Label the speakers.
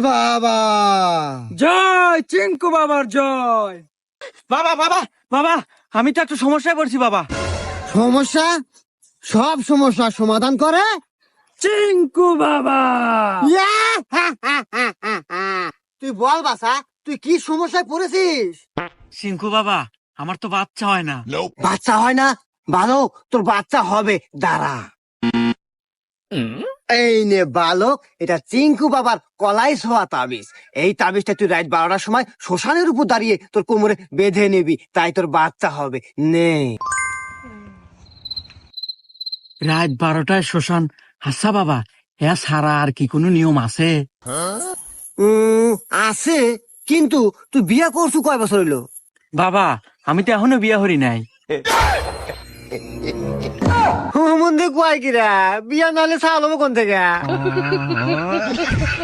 Speaker 1: বাবা
Speaker 2: জয় চিঙ্কু বাবার জয়। বাবা বাবা বাবা, আমি তো একটু সমস্যায় পড়ছি বাবা।
Speaker 1: সমস্যা? সব সমস্যার সমাধান করে
Speaker 2: চিঙ্কু বাবা।
Speaker 1: ইয়া! তুই বল বাসা, তুই কি সমস্যায় পড়েছিস?
Speaker 2: চিঙ্কু বাবা, আমার তো বাচ্চা হয় না।
Speaker 1: বাচ্চা হয় না? বালক, তোর বাচ্চা হবে, দাঁড়া। এই নে বালক, এটা চিঙ্কু বাবার কলাই ছোঁয়া তাবিজ। এই তাবিজটা তুই রাত 12টার সময় শ্মশানের উপর দাঁড়িয়ে তোর কোমরে বেঁধে নিবি, তাই তোর বাচ্চা হবে। নে।
Speaker 2: রাত 12টায় শ্মশান? আচ্ছা বাবা, এ ছাড়া আর কি কোনো নিয়ম আছে?
Speaker 1: আছে, কিন্তু তুই বিয়া করছু কয় বছর হইলো?
Speaker 2: বাবা, আমি তো এখনো বিয়া হরি নাই।
Speaker 1: মন্দির কয় কিরা, বিয়া নাহলে চালবো কোন থেকে?